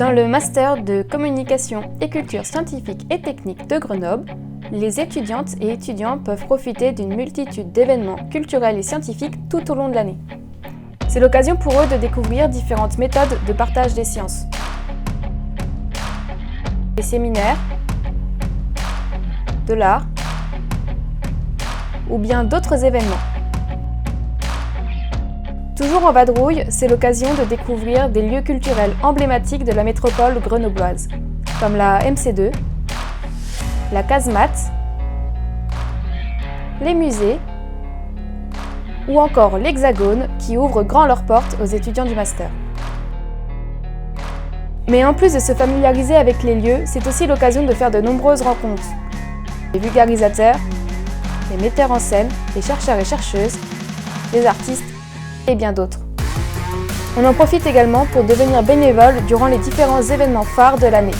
Dans le Master de Communication et Culture Scientifique et Technique de Grenoble, les étudiantes et étudiants peuvent profiter d'une multitude d'événements culturels et scientifiques tout au long de l'année. C'est l'occasion pour eux de découvrir différentes méthodes de partage des sciences. Des séminaires, de l'art ou bien d'autres événements. Toujours en vadrouille, c'est l'occasion de découvrir des lieux culturels emblématiques de la métropole grenobloise, comme la MC2, la casemate, les musées ou encore l'Hexagone qui ouvre grand leurs portes aux étudiants du master. Mais en plus de se familiariser avec les lieux, c'est aussi l'occasion de faire de nombreuses rencontres. Les vulgarisateurs, les metteurs en scène, les chercheurs et chercheuses, les artistes et bien d'autres. On en profite également pour devenir bénévole durant les différents événements phares de l'année.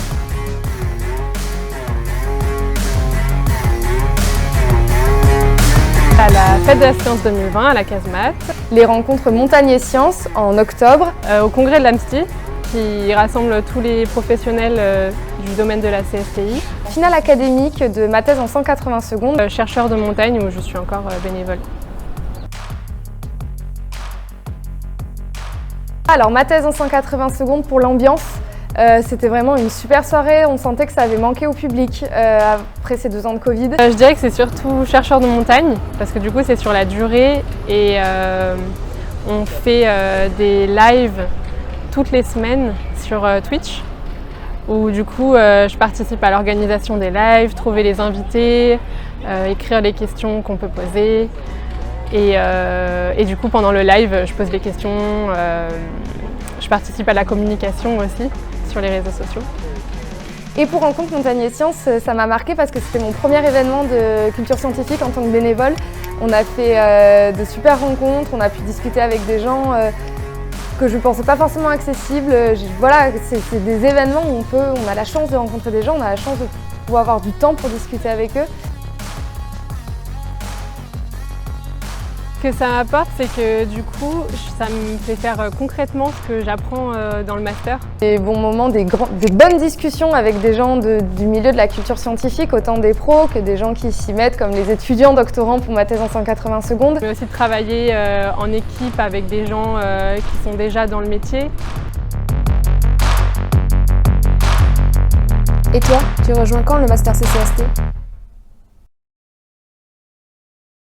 À la Fête de la Science 2020 à la casemate, les rencontres Montagne et Sciences en octobre, au congrès de l'AMSTI qui rassemble tous les professionnels du domaine de la CSTI. Finale académique de ma thèse en 180 secondes. Chercheur de montagne où je suis encore bénévole. Alors ma thèse en 180 secondes pour l'ambiance, c'était vraiment une super soirée, on sentait que ça avait manqué au public après ces 2 ans de Covid. Je dirais que c'est surtout chercheur de montagne parce que du coup c'est sur la durée et on fait des lives toutes les semaines sur Twitch où du coup je participe à l'organisation des lives, trouver les invités, écrire les questions qu'on peut poser. Et du coup, pendant le live, je pose les questions, je participe à la communication aussi sur les réseaux sociaux. Et pour Rencontre Montagne et Sciences, ça m'a marqué parce que c'était mon premier événement de culture scientifique en tant que bénévole. On a fait de super rencontres, on a pu discuter avec des gens que je ne pensais pas forcément accessibles. Voilà, c'est des événements où on a la chance de rencontrer des gens, on a la chance de pouvoir avoir du temps pour discuter avec eux. Ce que ça m'apporte, c'est que du coup, ça me fait faire concrètement ce que j'apprends dans le master. Des bons moments, des bonnes discussions avec des gens du milieu de la culture scientifique, autant des pros que des gens qui s'y mettent, comme les étudiants doctorants pour ma thèse en 180 secondes. Mais aussi de travailler en équipe avec des gens qui sont déjà dans le métier. Et toi, tu rejoins quand le master CCST ?